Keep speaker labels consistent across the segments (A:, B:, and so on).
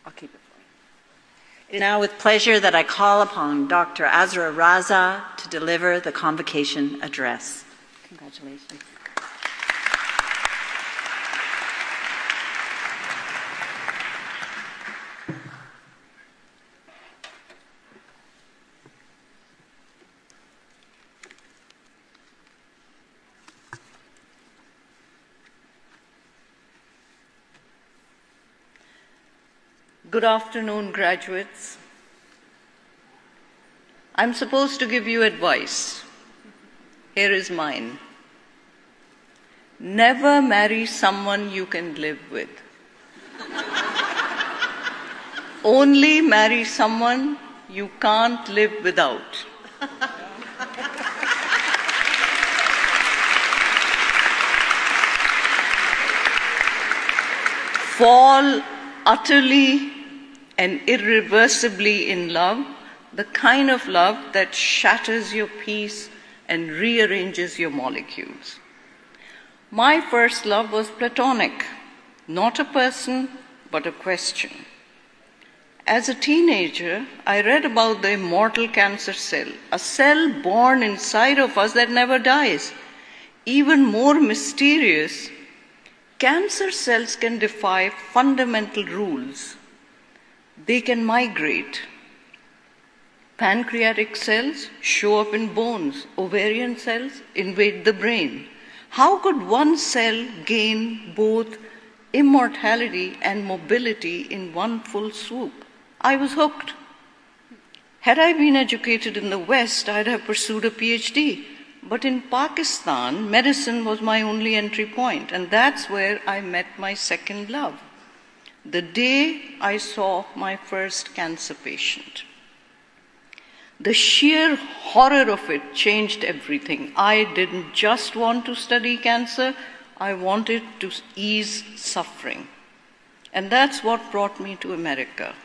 A: I'll keep it for you. It is now with pleasure that I call upon Dr. Azra Raza to deliver the convocation address. Congratulations.
B: Good afternoon, graduates. I'm supposed to give you advice. Here is mine. Never marry someone you can live with. Only marry someone you can't live without. Fall utterly and irreversibly in love, the kind of love that shatters your peace and rearranges your molecules. My first love was platonic, not a person, but a question. As a teenager, I read about the immortal cancer cell, a cell born inside of us that never dies. Even more mysterious, cancer cells can defy fundamental rules. They can migrate. Pancreatic cells show up in bones. Ovarian cells invade the brain. How could one cell gain both immortality and mobility in one full swoop? I was hooked. Had I been educated in the West, I'd have pursued a PhD. But in Pakistan, medicine was my only entry point, and that's where I met my second love. The day I saw my first cancer patient. The sheer horror of it changed everything. I didn't just want to study cancer, I wanted to ease suffering. And that's what brought me to America.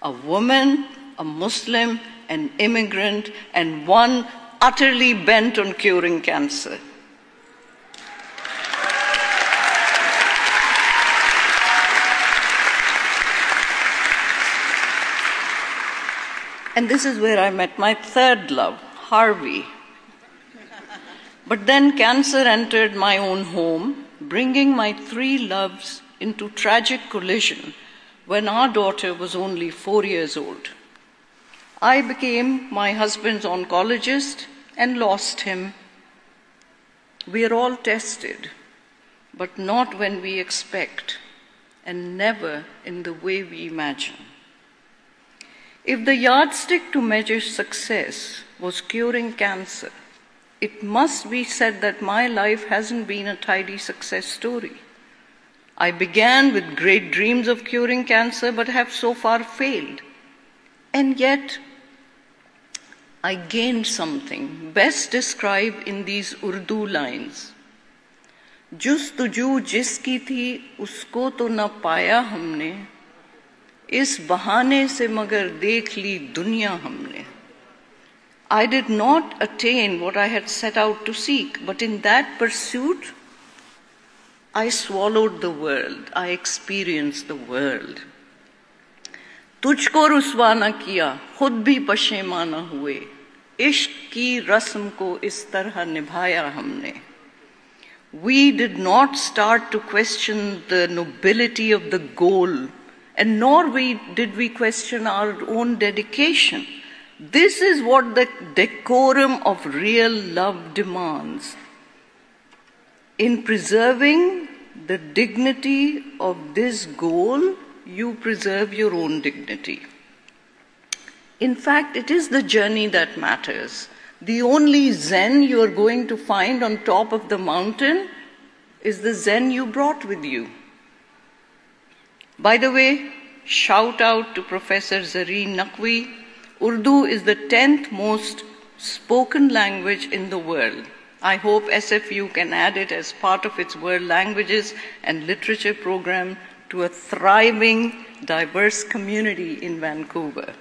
B: A woman, a Muslim, an immigrant, and one utterly bent on curing cancer. And this is where I met my third love, Harvey. But then cancer entered my own home, bringing my three loves into tragic collision when our daughter was only 4 years old. I became my husband's oncologist and lost him. We are all tested, but not when we expect, and never in the way we imagine. If the yardstick to measure success was curing cancer, it must be said that my life hasn't been a tidy success story. I began with great dreams of curing cancer, but have so far failed. And yet, I gained something best described in these Urdu lines. जुस्तजू जिसकी थी उसको तो न पाया हमने, इस बहाने से मगर देख ली दुनिया हमने. I did not attain what I had set out to seek, but in that pursuit, I swallowed the world. I experienced the world. तुझको रुस्वा न किया, खुद भी पशेमा न हुए, इश्क की रस्म को इस तरह निभाया हमने. We did not start to question the nobility of the goal, and nor did we question our own dedication. This is what the decorum of real love demands. In preserving the dignity of this goal, you preserve your own dignity. In fact, it is the journey that matters. The only Zen you are going to find on top of the mountain is the Zen you brought with you. By the way, shout out to Professor Zareen Naqvi. Urdu is the 10th most spoken language in the world. I hope SFU can add it as part of its World Languages and Literature program to a thriving, diverse community in Vancouver.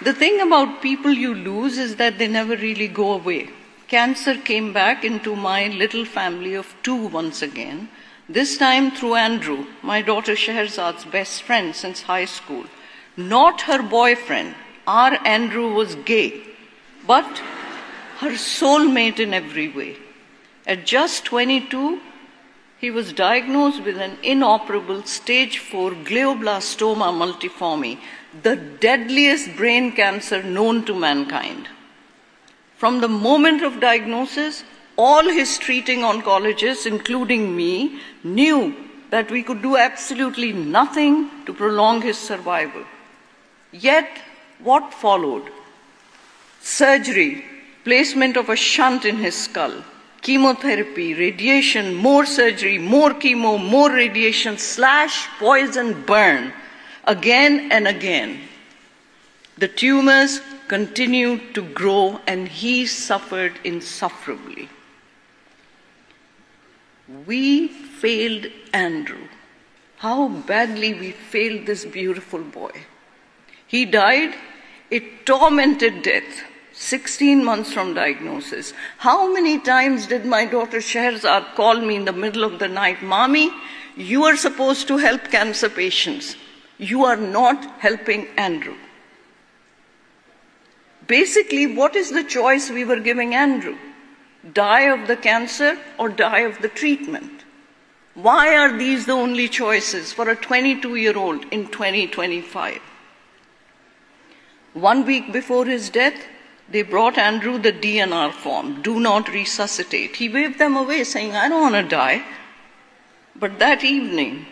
B: The thing about people you lose is that they never really go away. cancer came back into my little family of two once again, this time through Andrew, my daughter Shehrzad's best friend since high school. Not her boyfriend. Our Andrew was gay, but her soulmate in every way. At just 22, he was diagnosed with an inoperable stage 4 glioblastoma multiforme, the deadliest brain cancer known to mankind. From the moment of diagnosis, all his treating oncologists, including me, knew that we could do absolutely nothing to prolong his survival. Yet, what followed? Surgery, placement of a shunt in his skull, chemotherapy, radiation, more surgery, more chemo, more radiation, slash, poison, burn, again and again. The tumors continued to grow and he suffered insufferably. We failed Andrew. How badly we failed this beautiful boy. He died a tormented death, 16 months from diagnosis. How many times did my daughter Shehrzad call me in the middle of the night, "Mommy, you are supposed to help cancer patients. You are not helping Andrew." Basically, what is the choice we were giving Andrew? Die of the cancer or die of the treatment? Why are these the only choices for a 22-year-old in 2025? 1 week before his death, they brought Andrew the DNR form, do not resuscitate. He waved them away saying, "I don't want to die." But that evening,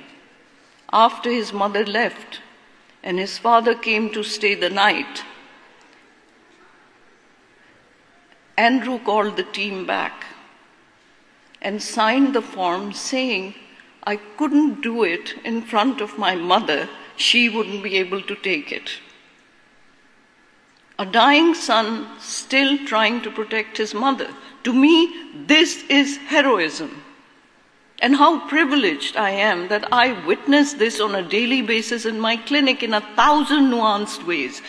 B: after his mother left and his father came to stay the night, Andrew called the team back and signed the form saying, "I couldn't do it in front of my mother. She wouldn't be able to take it." A dying son still trying to protect his mother. To me, this is heroism. And how privileged I am that I witness this on a daily basis in my clinic in 1,000 nuanced ways.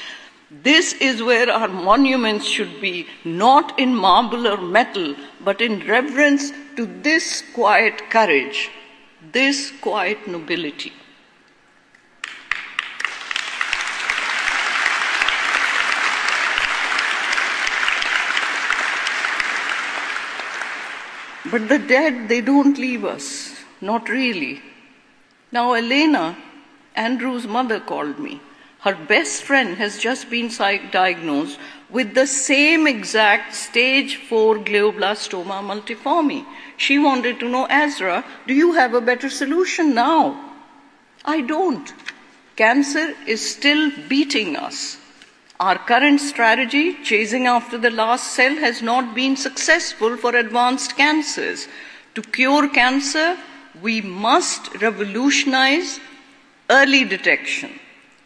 B: This is where our monuments should be, not in marble or metal, but in reverence to this quiet courage, this quiet nobility. But the dead, they don't leave us. Not really. Now, Elena, Andrew's mother, called me. Her best friend has just been diagnosed with the same exact stage 4 glioblastoma multiforme. She wanted to know, "Azra, do you have a better solution now?" I don't. Cancer is still beating us. Our current strategy, chasing after the last cell, has not been successful for advanced cancers. To cure cancer, we must revolutionize early detection.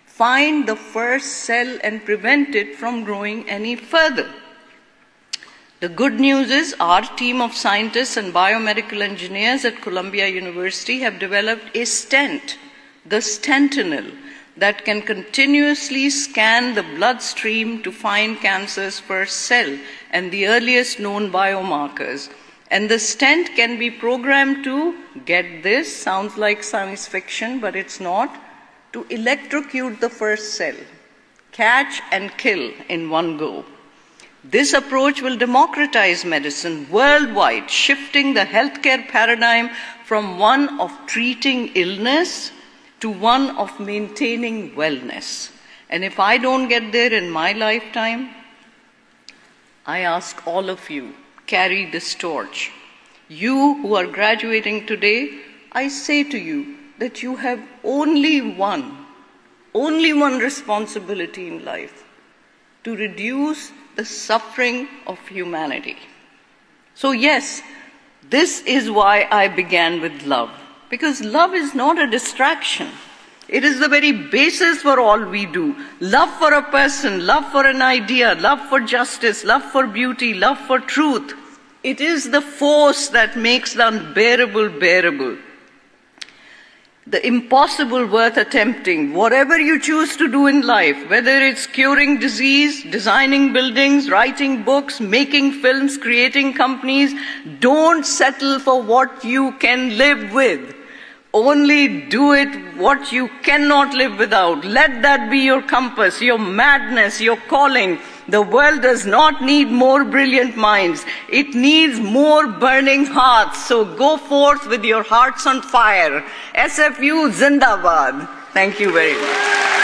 B: Find the first cell and prevent it from growing any further. The good news is our team of scientists and biomedical engineers at Columbia University have developed a stent, the Stentinel, that can continuously scan the bloodstream to find cancer's first cell and the earliest known biomarkers. And the stent can be programmed to, get this, sounds like science fiction, but it's not, to electrocute the first cell, catch and kill in one go. This approach will democratize medicine worldwide, shifting the healthcare paradigm from one of treating illness to one of maintaining wellness. And if I don't get there in my lifetime, I ask all of you, carry this torch. You who are graduating today, I say to you that you have only one responsibility in life: to reduce the suffering of humanity. So yes, this is why I began with love. Because love is not a distraction. It is the very basis for all we do. Love for a person, love for an idea, love for justice, love for beauty, love for truth. It is the force that makes the unbearable bearable. the impossible worth attempting. Whatever you choose to do in life, whether it's curing disease, designing buildings, writing books, making films, creating companies, don't settle for what you can live with. Only do it what you cannot live without. Let that be your compass, your madness, your calling. The world does not need more brilliant minds. It needs more burning hearts. So go forth with your hearts on fire. SFU Zindabad. Thank you very much.